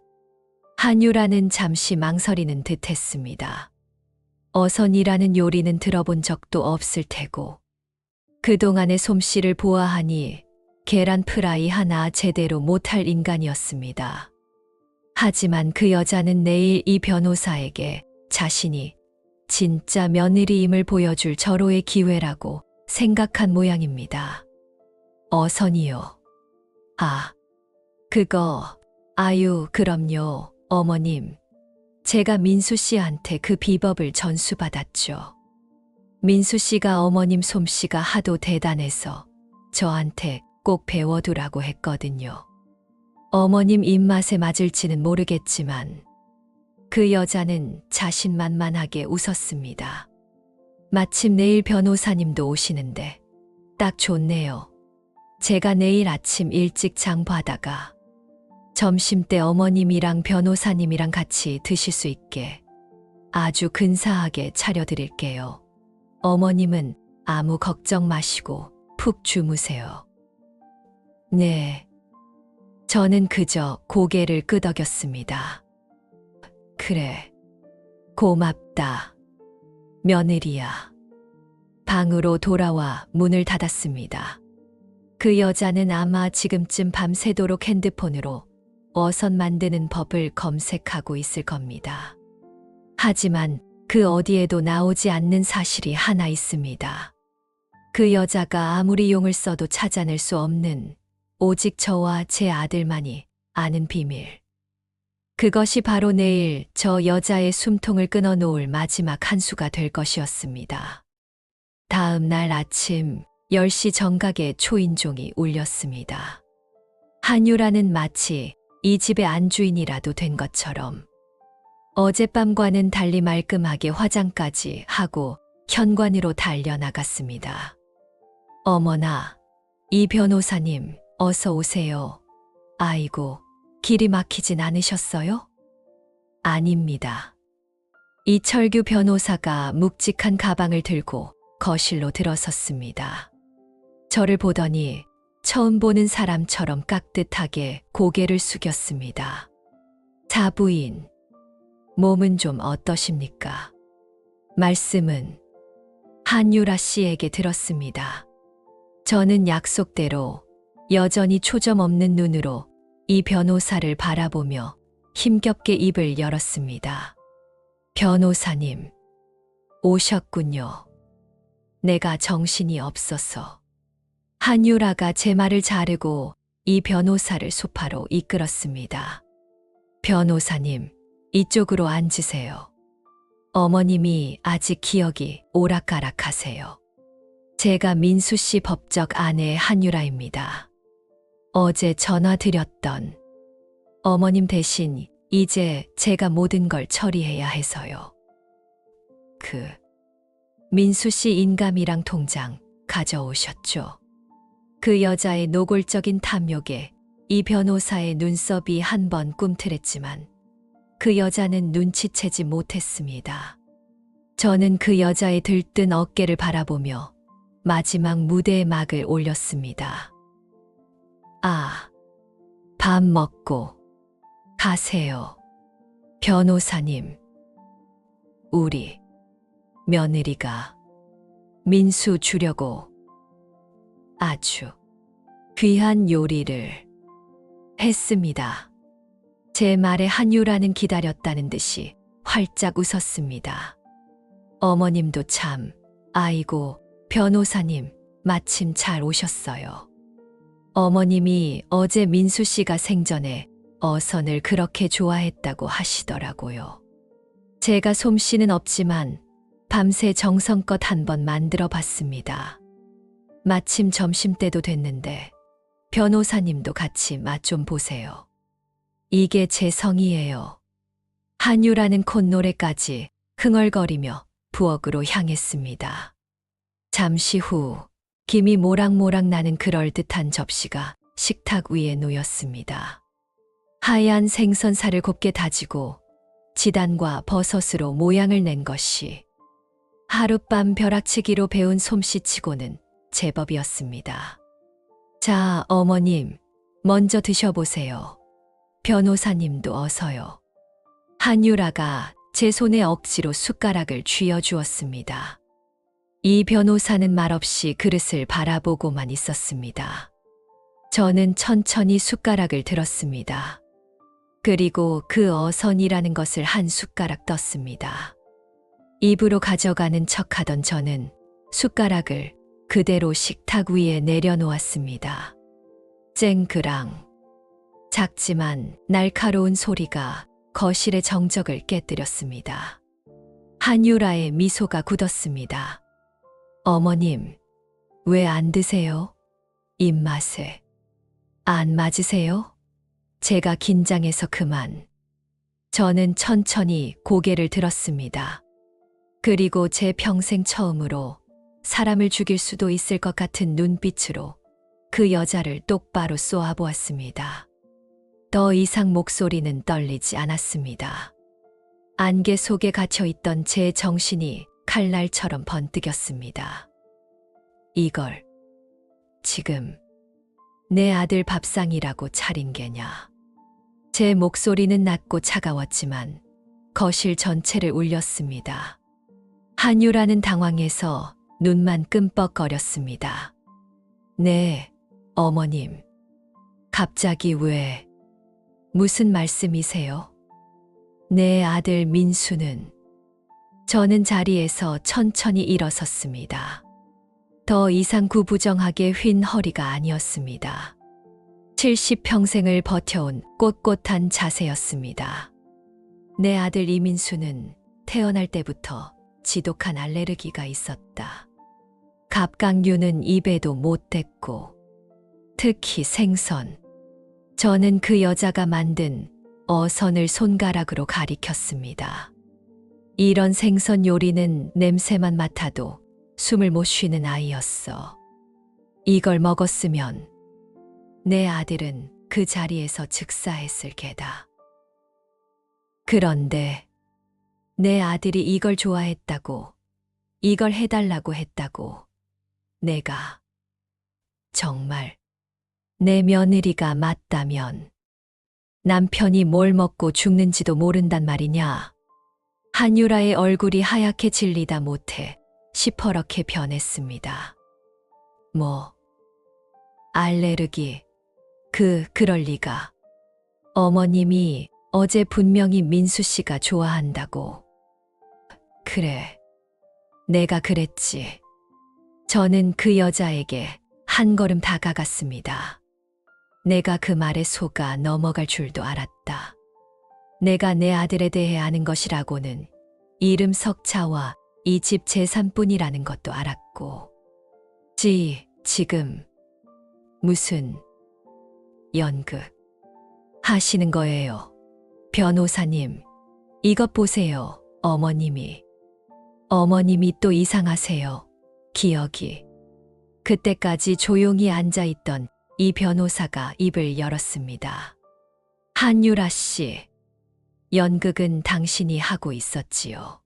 한유라는 잠시 망설이는 듯 했습니다. 어선이라는 요리는 들어본 적도 없을 테고, 그동안의 솜씨를 보아하니 계란 프라이 하나 제대로 못할 인간이었습니다. 하지만 그 여자는 내일 이 변호사에게 자신이 진짜 며느리임을 보여줄 절호의 기회라고 생각한 모양입니다. 어선이요. 아, 그거, 아유, 그럼요, 어머님. 제가 민수 씨한테 그 비법을 전수받았죠. 민수 씨가 어머님 솜씨가 하도 대단해서 저한테 꼭 배워두라고 했거든요. 어머님 입맛에 맞을지는 모르겠지만 그 여자는 자신만만하게 웃었습니다. 마침 내일 변호사님도 오시는데 딱 좋네요. 제가 내일 아침 일찍 장보하다가 점심때 어머님이랑 변호사님이랑 같이 드실 수 있게 아주 근사하게 차려드릴게요. 어머님은 아무 걱정 마시고 푹 주무세요. 네. 저는 그저 고개를 끄덕였습니다. 그래. 고맙다. 며느리야. 방으로 돌아와 문을 닫았습니다. 그 여자는 아마 지금쯤 밤새도록 핸드폰으로 어선 만드는 법을 검색하고 있을 겁니다. 하지만 그 어디에도 나오지 않는 사실이 하나 있습니다. 그 여자가 아무리 용을 써도 찾아낼 수 없는 오직 저와 제 아들만이 아는 비밀. 그것이 바로 내일 저 여자의 숨통을 끊어놓을 마지막 한 수가 될 것이었습니다. 다음 날 아침 10시 정각에 초인종이 울렸습니다. 한유라는 마치 이 집의 안주인이라도 된 것처럼 어젯밤과는 달리 말끔하게 화장까지 하고 현관으로 달려나갔습니다. 어머나, 이 변호사님, 어서 오세요. 아이고, 길이 막히진 않으셨어요? 아닙니다. 이철규 변호사가 묵직한 가방을 들고 거실로 들어섰습니다. 저를 보더니 처음 보는 사람처럼 깍듯하게 고개를 숙였습니다. 자부인, 몸은 좀 어떠십니까? 말씀은 한유라 씨에게 들었습니다. 저는 약속대로 여전히 초점 없는 눈으로 이 변호사를 바라보며 힘겹게 입을 열었습니다. 변호사님, 오셨군요. 내가 정신이 없어서. 한유라가 제 말을 자르고 이 변호사를 소파로 이끌었습니다. 변호사님, 이쪽으로 앉으세요. 어머님이 아직 기억이 오락가락하세요. 제가 민수 씨 법적 아내 한유라입니다. 어제 전화 드렸던 어머님 대신 이제 제가 모든 걸 처리해야 해서요. 민수 씨 인감이랑 통장 가져오셨죠? 그 여자의 노골적인 탐욕에 이 변호사의 눈썹이 한 번 꿈틀했지만 그 여자는 눈치채지 못했습니다. 저는 그 여자의 들뜬 어깨를 바라보며 마지막 무대의 막을 올렸습니다. 밥 먹고 가세요. 변호사님, 우리 며느리가 민수 주려고 아주 귀한 요리를 했습니다. 제 말에 한유라는 기다렸다는 듯이 활짝 웃었습니다. 어머님도 참, 아이고, 변호사님, 마침 잘 오셨어요. 어머님이 어제 민수 씨가 생전에 어선을 그렇게 좋아했다고 하시더라고요. 제가 솜씨는 없지만 밤새 정성껏 한번 만들어 봤습니다. 마침 점심때도 됐는데 변호사님도 같이 맛 좀 보세요. 이게 제 성이에요. 한유라는 콧노래까지 흥얼거리며 부엌으로 향했습니다. 잠시 후 김이 모락모락 나는 그럴듯한 접시가 식탁 위에 놓였습니다. 하얀 생선살을 곱게 다지고 지단과 버섯으로 모양을 낸 것이 하룻밤 벼락치기로 배운 솜씨치고는 제법이었습니다. 자, 어머님, 먼저 드셔보세요. 변호사님도 어서요. 한유라가 제 손에 억지로 숟가락을 쥐어주었습니다. 이 변호사는 말없이 그릇을 바라보고만 있었습니다. 저는 천천히 숟가락을 들었습니다. 그리고 그 어선이라는 것을 한 숟가락 떴습니다. 입으로 가져가는 척하던 저는 숟가락을 그대로 식탁 위에 내려놓았습니다. 쨍그랑. 작지만 날카로운 소리가 거실의 정적을 깨뜨렸습니다. 한유라의 미소가 굳었습니다. 어머님, 왜 안 드세요? 입맛에 안 맞으세요? 제가 긴장해서 그만. 저는 천천히 고개를 들었습니다. 그리고 제 평생 처음으로 사람을 죽일 수도 있을 것 같은 눈빛으로 그 여자를 똑바로 쏘아보았습니다. 더 이상 목소리는 떨리지 않았습니다. 안개 속에 갇혀있던 제 정신이 칼날처럼 번뜩였습니다. 이걸 지금 내 아들 밥상이라고 차린 게냐. 제 목소리는 낮고 차가웠지만 거실 전체를 울렸습니다. 한유라는 당황해서 눈만 끔뻑거렸습니다. 네, 어머님. 갑자기 왜? 무슨 말씀이세요? 내 아들 민수는. 저는 자리에서 천천히 일어섰습니다. 더 이상 구부정하게 휜 허리가 아니었습니다. 70평생을 버텨온 꼿꼿한 자세였습니다. 내 아들 이민수는 태어날 때부터 지독한 알레르기가 있었다. 갑각류는 입에도 못 댔고, 특히 생선. 저는 그 여자가 만든 어선을 손가락으로 가리켰습니다. 이런 생선 요리는 냄새만 맡아도 숨을 못 쉬는 아이였어. 이걸 먹었으면 내 아들은 그 자리에서 즉사했을 게다. 그런데 내 아들이 이걸 좋아했다고, 이걸 해달라고 했다고, 내가 정말 내 며느리가 맞다면 남편이 뭘 먹고 죽는지도 모른단 말이냐. 한유라의 얼굴이 하얗게 질리다 못해 시퍼렇게 변했습니다. 뭐, 알레르기, 그럴 리가. 어머님이 어제 분명히 민수 씨가 좋아한다고. 그래, 내가 그랬지. 저는 그 여자에게 한 걸음 다가갔습니다. 내가 그 말에 속아 넘어갈 줄도 알았다. 내가 내 아들에 대해 아는 것이라고는 이름 석차와 이 집 재산뿐이라는 것도 알았고, 지금 무슨 연극 하시는 거예요? 변호사님, 이것 보세요. 어머님이 또 이상하세요. 기억이. 그때까지 조용히 앉아있던 이 변호사가 입을 열었습니다. 한유라 씨, 연극은 당신이 하고 있었지요.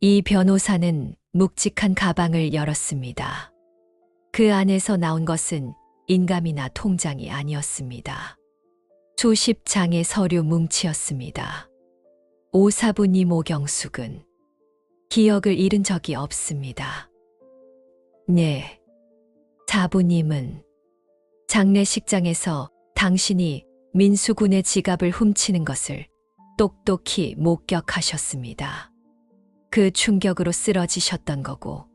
이 변호사는 묵직한 가방을 열었습니다. 그 안에서 나온 것은 인감이나 통장이 아니었습니다. 수십 장의 서류 뭉치였습니다. 오사부님 오경숙은 기억을 잃은 적이 없습니다. 네. 사부님은 장례식장에서 당신이 민수군의 지갑을 훔치는 것을 똑똑히 목격하셨습니다. 그 충격으로 쓰러지셨던 거고,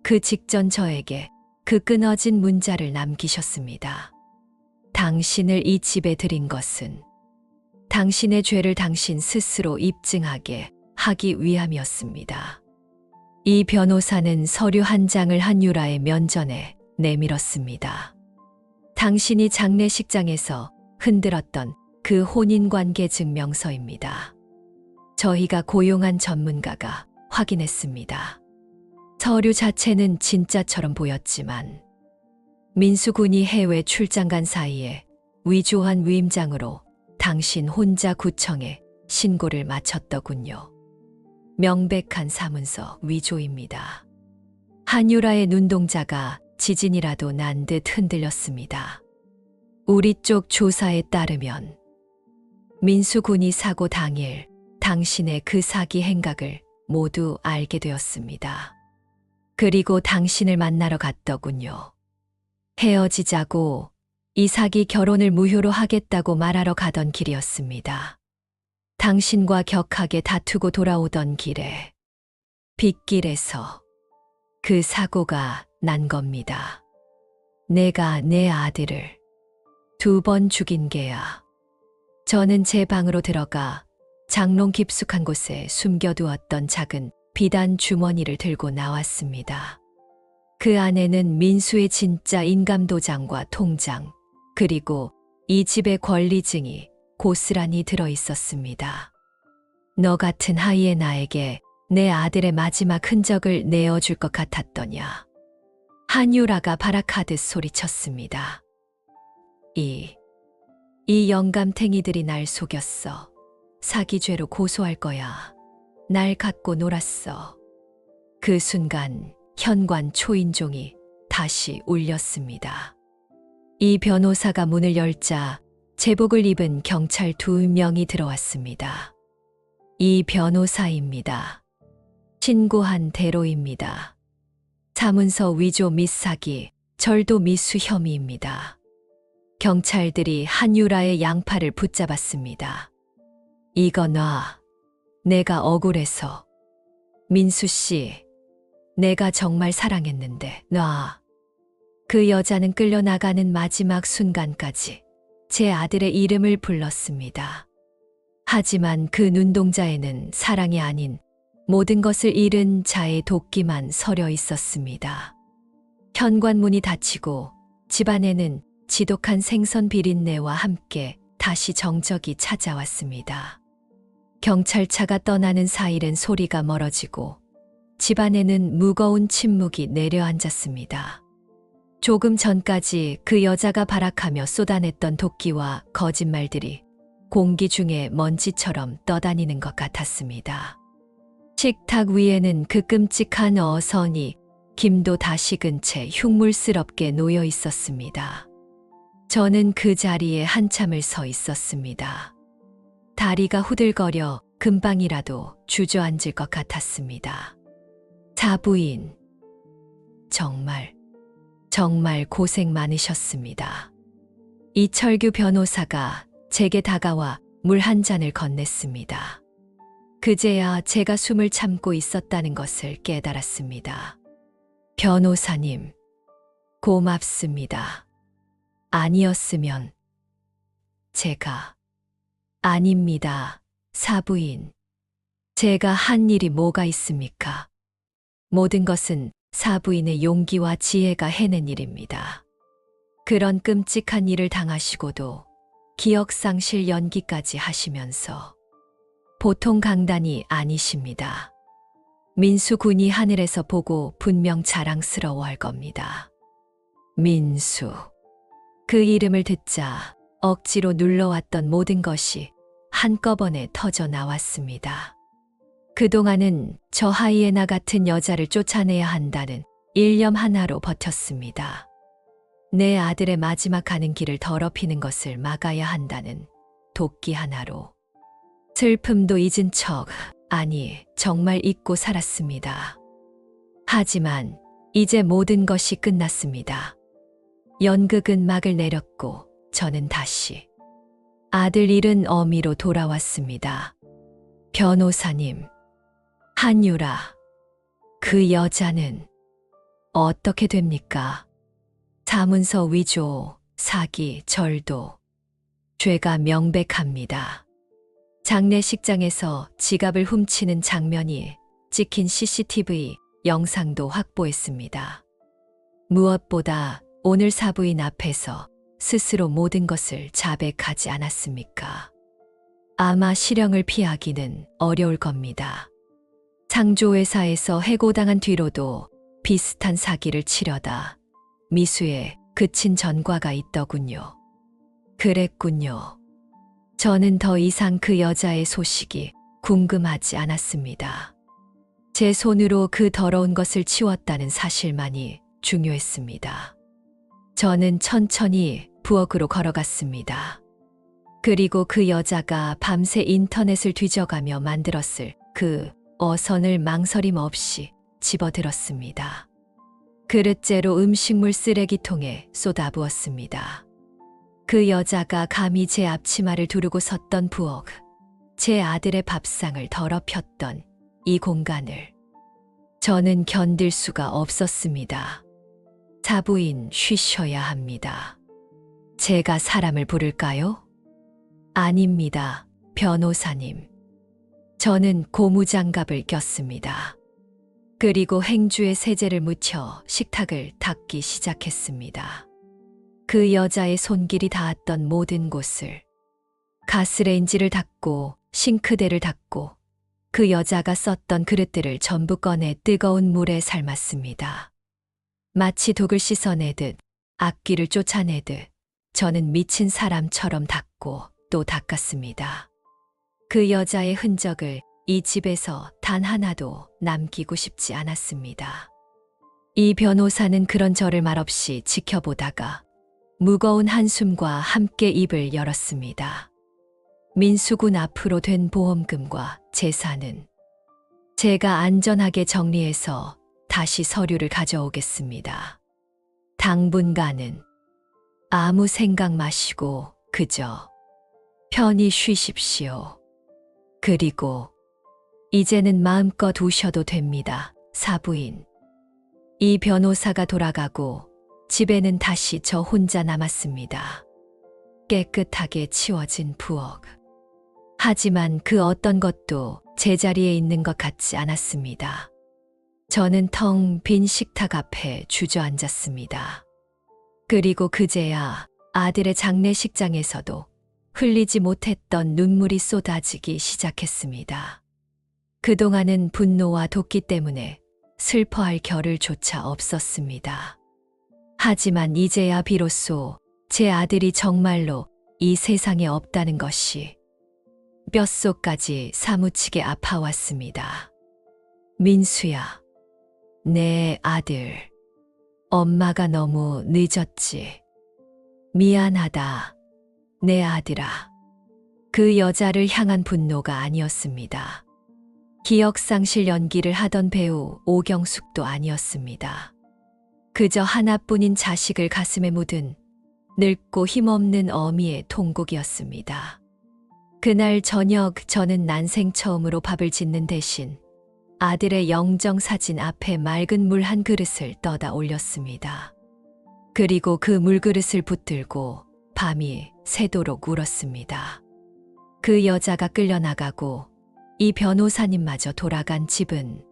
그 직전 저에게 그 끊어진 문자를 남기셨습니다. 당신을 이 집에 들인 것은 당신의 죄를 당신 스스로 입증하게 하기 위함이었습니다. 이 변호사는 서류 한 장을 한유라의 면전에 내밀었습니다. 당신이 장례식장에서 흔들었던 그 혼인관계 증명서입니다. 저희가 고용한 전문가가 확인했습니다. 서류 자체는 진짜처럼 보였지만 민수군이 해외 출장 간 사이에 위조한 위임장으로 당신 혼자 구청에 신고를 마쳤더군요. 명백한 사문서 위조입니다. 한유라의 눈동자가 지진이라도 난 듯 흔들렸습니다. 우리 쪽 조사에 따르면 민수군이 사고 당일 당신의 그 사기 행각을 모두 알게 되었습니다. 그리고 당신을 만나러 갔더군요. 헤어지자고 이 사기 결혼을 무효로 하겠다고 말하러 가던 길이었습니다. 당신과 격하게 다투고 돌아오던 길에 빗길에서 그 사고가 난 겁니다. 내가 내 아들을 2번 죽인 게야. 저는 제 방으로 들어가 장롱 깊숙한 곳에 숨겨두었던 작은 비단 주머니를 들고 나왔습니다. 그 안에는 민수의 진짜 인감도장과 통장, 그리고 이 집의 권리증이 고스란히 들어 있었습니다. 너 같은 하이에나에게 내 아들의 마지막 흔적을 내어줄 것 같았더냐. 한유라가 발악하듯 소리쳤습니다. 이 영감탱이들이 날 속였어. 사기죄로 고소할 거야. 날 갖고 놀았어. 그 순간 현관 초인종이 다시 울렸습니다. 이 변호사가 문을 열자 제복을 입은 경찰 2명이 들어왔습니다. 이 변호사입니다. 신고한 대로입니다. 사문서 위조 및 사기, 절도 미수 혐의입니다. 경찰들이 한유라의 양팔을 붙잡았습니다. 이거 놔. 내가 억울해서. 민수 씨, 내가 정말 사랑했는데 놔. 그 여자는 끌려나가는 마지막 순간까지 제 아들의 이름을 불렀습니다. 하지만 그 눈동자에는 사랑이 아닌 모든 것을 잃은 자의 도끼만 서려 있었습니다. 현관문이 닫히고 집안에는 지독한 생선 비린내와 함께 다시 정적이 찾아왔습니다. 경찰차가 떠나는 사이렌 소리가 멀어지고 집안에는 무거운 침묵이 내려앉았습니다. 조금 전까지 그 여자가 발악하며 쏟아냈던 도끼와 거짓말들이 공기 중에 먼지처럼 떠다니는 것 같았습니다. 식탁 위에는 그 끔찍한 어선이 김도 다 식은 채 흉물스럽게 놓여 있었습니다. 저는 그 자리에 한참을 서 있었습니다. 다리가 후들거려 금방이라도 주저앉을 것 같았습니다. 사부인, 정말 고생 많으셨습니다. 이철규 변호사가 제게 다가와 물 한 잔을 건넸습니다. 그제야 제가 숨을 참고 있었다는 것을 깨달았습니다. 변호사님, 고맙습니다. 아니었으면 제가 아닙니다. 사부인. 제가 한 일이 뭐가 있습니까? 모든 것은 사부인의 용기와 지혜가 해낸 일입니다. 그런 끔찍한 일을 당하시고도 기억상실 연기까지 하시면서 보통 강단이 아니십니다. 민수 군이 하늘에서 보고 분명 자랑스러워할 겁니다. 민수. 그 이름을 듣자 억지로 눌러왔던 모든 것이 한꺼번에 터져 나왔습니다. 그동안은 저 하이에나 같은 여자를 쫓아내야 한다는 일념 하나로 버텼습니다. 내 아들의 마지막 가는 길을 더럽히는 것을 막아야 한다는 도끼 하나로. 슬픔도 잊은 척, 아니, 정말 잊고 살았습니다. 하지만 이제 모든 것이 끝났습니다. 연극은 막을 내렸고 저는 다시 아들 잃은 어미로 돌아왔습니다. 변호사님, 한유라, 그 여자는 어떻게 됩니까? 자문서 위조, 사기, 절도, 죄가 명백합니다. 장례식장에서 지갑을 훔치는 장면이 찍힌 CCTV 영상도 확보했습니다. 무엇보다 오늘 사부인 앞에서 스스로 모든 것을 자백하지 않았습니까? 아마 실형을 피하기는 어려울 겁니다. 창조회사에서 해고당한 뒤로도 비슷한 사기를 치려다 미수에 그친 전과가 있더군요. 그랬군요. 저는 더 이상 그 여자의 소식이 궁금하지 않았습니다. 제 손으로 그 더러운 것을 치웠다는 사실만이 중요했습니다. 저는 천천히 부엌으로 걸어갔습니다. 그리고 그 여자가 밤새 인터넷을 뒤져가며 만들었을 그 어선을 망설임 없이 집어들었습니다. 그릇째로 음식물 쓰레기통에 쏟아부었습니다. 그 여자가 감히 제 앞치마를 두르고 섰던 부엌, 제 아들의 밥상을 더럽혔던 이 공간을 저는 견딜 수가 없었습니다. 사부인, 쉬셔야 합니다. 제가 사람을 부를까요? 아닙니다, 변호사님. 저는 고무장갑을 꼈습니다. 그리고 행주에 세제를 묻혀 식탁을 닦기 시작했습니다. 그 여자의 손길이 닿았던 모든 곳을, 가스레인지를 닦고 싱크대를 닦고 그 여자가 썼던 그릇들을 전부 꺼내 뜨거운 물에 삶았습니다. 마치 독을 씻어내듯, 악귀를 쫓아내듯 저는 미친 사람처럼 닦고 또 닦았습니다. 그 여자의 흔적을 이 집에서 단 하나도 남기고 싶지 않았습니다. 이 변호사는 그런 저를 말없이 지켜보다가 무거운 한숨과 함께 입을 열었습니다. 민수군 앞으로 된 보험금과 재산은 제가 안전하게 정리해서 다시 서류를 가져오겠습니다. 당분간은 아무 생각 마시고 그저 편히 쉬십시오. 그리고 이제는 마음껏 우셔도 됩니다, 사부인. 이 변호사가 돌아가고 집에는 다시 저 혼자 남았습니다. 깨끗하게 치워진 부엌. 하지만 그 어떤 것도 제자리에 있는 것 같지 않았습니다. 저는 텅 빈 식탁 앞에 주저앉았습니다. 그리고 그제야 아들의 장례식장에서도 흘리지 못했던 눈물이 쏟아지기 시작했습니다. 그동안은 분노와 도끼 때문에 슬퍼할 겨를조차 없었습니다. 하지만 이제야 비로소 제 아들이 정말로 이 세상에 없다는 것이 뼛속까지 사무치게 아파왔습니다. 민수야, 내 아들. 엄마가 너무 늦었지. 미안하다, 내 아들아. 그 여자를 향한 분노가 아니었습니다. 기억상실 연기를 하던 배우 오경숙도 아니었습니다. 그저 하나뿐인 자식을 가슴에 묻은 늙고 힘없는 어미의 통곡이었습니다. 그날 저녁 저는 난생 처음으로 밥을 짓는 대신 아들의 영정 사진 앞에 맑은 물 한 그릇을 떠다 올렸습니다. 그리고 그 물그릇을 붙들고 밤이 새도록 울었습니다. 그 여자가 끌려나가고 이 변호사님마저 돌아간 집은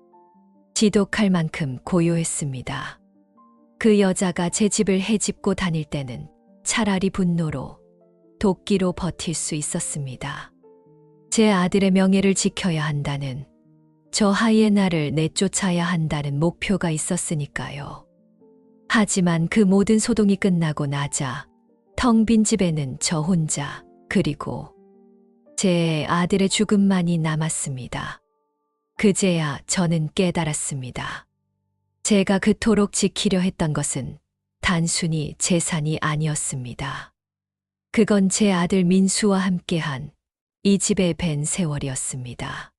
지독할 만큼 고요했습니다. 그 여자가 제 집을 헤집고 다닐 때는 차라리 분노로, 도끼로 버틸 수 있었습니다. 제 아들의 명예를 지켜야 한다는, 저 하이에나를 내쫓아야 한다는 목표가 있었으니까요. 하지만 그 모든 소동이 끝나고 나자 텅 빈 집에는 저 혼자, 그리고 제 아들의 죽음만이 남았습니다. 그제야 저는 깨달았습니다. 제가 그토록 지키려 했던 것은 단순히 재산이 아니었습니다. 그건 제 아들 민수와 함께한 이 집의 밴 세월이었습니다.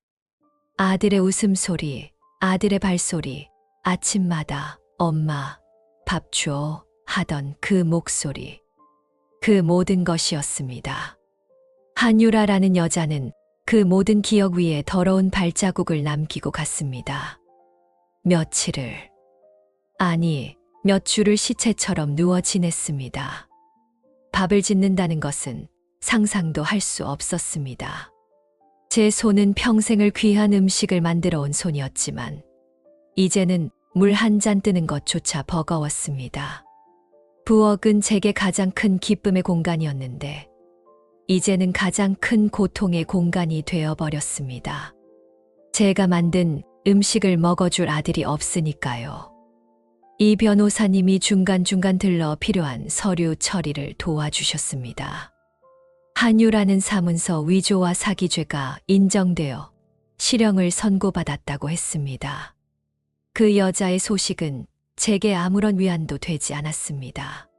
아들의 웃음소리, 아들의 발소리, 아침마다 엄마, 밥 줘 하던 그 목소리, 그 모든 것이었습니다. 한유라라는 여자는 그 모든 기억 위에 더러운 발자국을 남기고 갔습니다. 며칠을, 아니, 몇 주를 시체처럼 누워 지냈습니다. 밥을 짓는다는 것은 상상도 할 수 없었습니다. 제 손은 평생을 귀한 음식을 만들어 온 손이었지만 이제는 물 한 잔 뜨는 것조차 버거웠습니다. 부엌은 제게 가장 큰 기쁨의 공간이었는데 이제는 가장 큰 고통의 공간이 되어버렸습니다. 제가 만든 음식을 먹어줄 아들이 없으니까요. 이 변호사님이 중간중간 들러 필요한 서류 처리를 도와주셨습니다. 한유라는 사문서 위조와 사기죄가 인정되어 실형을 선고받았다고 했습니다. 그 여자의 소식은 제게 아무런 위안도 되지 않았습니다.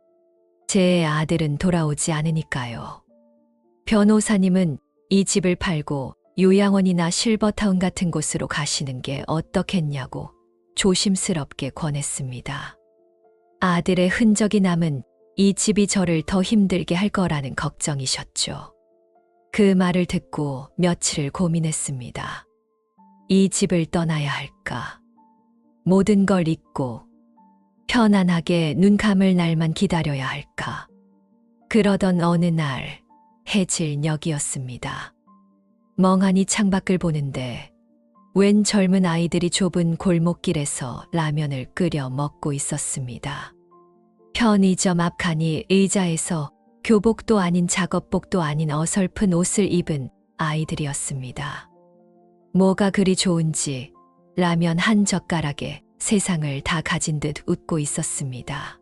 제 아들은 돌아오지 않으니까요. 변호사님은 이 집을 팔고 요양원이나 실버타운 같은 곳으로 가시는 게 어떻겠냐고 조심스럽게 권했습니다. 아들의 흔적이 남은 이 집이 저를 더 힘들게 할 거라는 걱정이셨죠. 그 말을 듣고 며칠을 고민했습니다. 이 집을 떠나야 할까? 모든 걸 잊고 편안하게 눈 감을 날만 기다려야 할까? 그러던 어느 날 해질녘이었습니다. 멍하니 창밖을 보는데 웬 젊은 아이들이 좁은 골목길에서 라면을 끓여 먹고 있었습니다. 편의점 앞 칸이 의자에서 교복도 아닌 작업복도 아닌 어설픈 옷을 입은 아이들이었습니다. 뭐가 그리 좋은지 라면 한 젓가락에 세상을 다 가진 듯 웃고 있었습니다.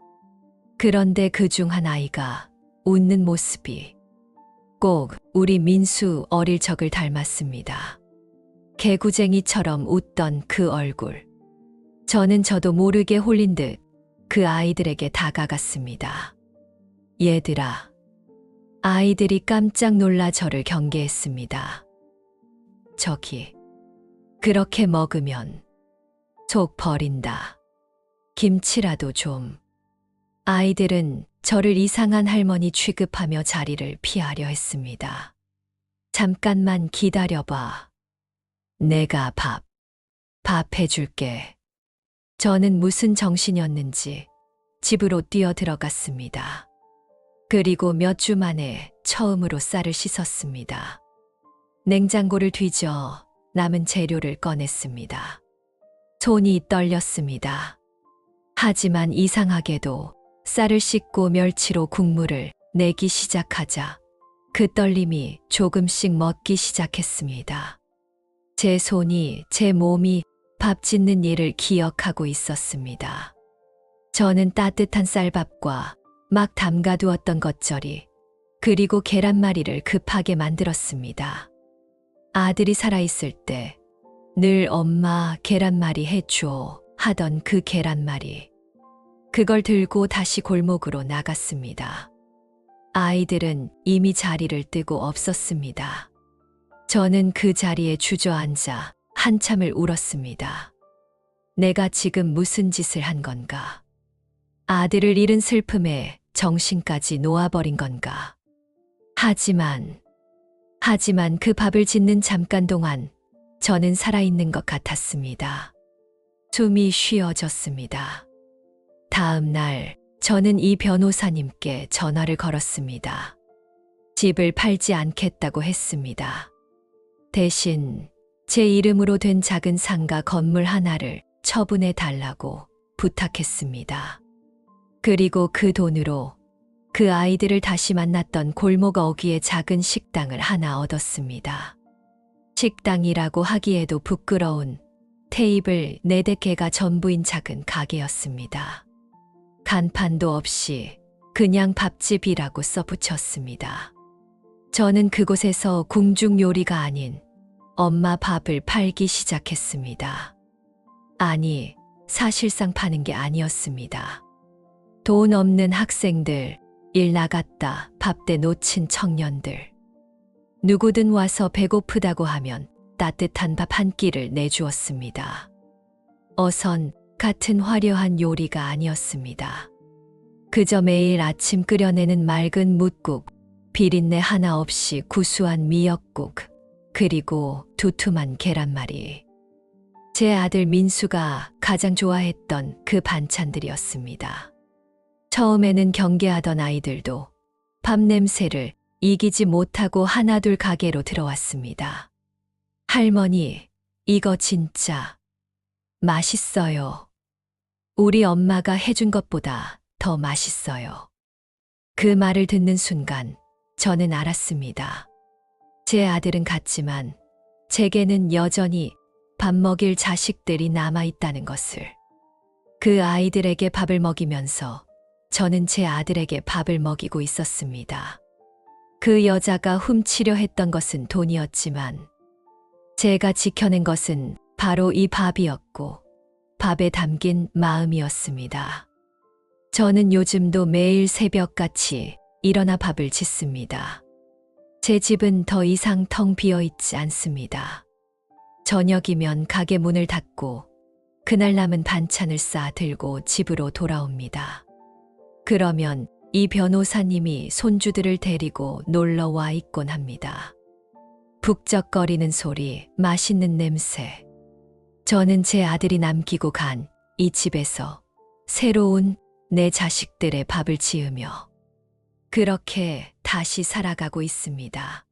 그런데 그중 한 아이가 웃는 모습이 꼭 우리 민수 어릴 적을 닮았습니다. 개구쟁이처럼 웃던 그 얼굴. 저는 저도 모르게 홀린 듯 그 아이들에게 다가갔습니다. 얘들아. 아이들이 깜짝 놀라 저를 경계했습니다. 저기, 그렇게 먹으면 속 버린다. 김치라도 좀. 아이들은 저를 이상한 할머니 취급하며 자리를 피하려 했습니다. 잠깐만 기다려봐. 내가 밥 해줄게. 저는 무슨 정신이었는지 집으로 뛰어 들어갔습니다. 그리고 몇 주 만에 처음으로 쌀을 씻었습니다. 냉장고를 뒤져 남은 재료를 꺼냈습니다. 손이 떨렸습니다. 하지만 이상하게도 쌀을 씻고 멸치로 국물을 내기 시작하자 그 떨림이 조금씩 멎기 시작했습니다. 제 손이, 제 몸이 밥 짓는 일을 기억하고 있었습니다. 저는 따뜻한 쌀밥과 막 담가두었던 겉절이 그리고 계란말이를 급하게 만들었습니다. 아들이 살아있을 때 늘 엄마 계란말이 해줘 하던 그 계란말이. 그걸 들고 다시 골목으로 나갔습니다. 아이들은 이미 자리를 뜨고 없었습니다. 저는 그 자리에 주저앉아 한참을 울었습니다. 내가 지금 무슨 짓을 한 건가? 아들을 잃은 슬픔에 정신까지 놓아버린 건가? 하지만 그 밥을 짓는 잠깐 동안 저는 살아있는 것 같았습니다. 숨이 쉬어졌습니다. 다음 날 저는 이 변호사님께 전화를 걸었습니다. 집을 팔지 않겠다고 했습니다. 대신 제 이름으로 된 작은 상가 건물 하나를 처분해 달라고 부탁했습니다. 그리고 그 돈으로 그 아이들을 다시 만났던 골목 어귀의 작은 식당을 하나 얻었습니다. 식당이라고 하기에도 부끄러운 테이블 4-4개가 전부인 작은 가게였습니다. 간판도 없이 그냥 밥집이라고 써붙였습니다. 저는 그곳에서 궁중 요리가 아닌 엄마 밥을 팔기 시작했습니다. 아니, 사실상 파는 게 아니었습니다. 돈 없는 학생들, 일 나갔다 밥대 놓친 청년들. 누구든 와서 배고프다고 하면 따뜻한 밥 한 끼를 내주었습니다. 어선 같은 화려한 요리가 아니었습니다. 그저 매일 아침 끓여내는 맑은 뭇국, 비린내 하나 없이 구수한 미역국, 그리고 두툼한 계란말이. 제 아들 민수가 가장 좋아했던 그 반찬들이었습니다. 처음에는 경계하던 아이들도 밥 냄새를 이기지 못하고 하나둘 가게로 들어왔습니다. 할머니, 이거 진짜 맛있어요. 우리 엄마가 해준 것보다 더 맛있어요. 그 말을 듣는 순간 저는 알았습니다. 제 아들은 갔지만 제게는 여전히 밥 먹일 자식들이 남아있다는 것을. 그 아이들에게 밥을 먹이면서 저는 제 아들에게 밥을 먹이고 있었습니다. 그 여자가 훔치려 했던 것은 돈이었지만 제가 지켜낸 것은 바로 이 밥이었고 밥에 담긴 마음이었습니다. 저는 요즘도 매일 새벽같이 일어나 밥을 짓습니다. 제 집은 더 이상 텅 비어 있지 않습니다. 저녁이면 가게 문을 닫고 그날 남은 반찬을 싸 들고 집으로 돌아옵니다. 그러면 이 변호사님이 손주들을 데리고 놀러 와 있곤 합니다. 북적거리는 소리, 맛있는 냄새. 저는 제 아들이 남기고 간 이 집에서 새로운 내 자식들의 밥을 지으며 그렇게 다시 살아가고 있습니다.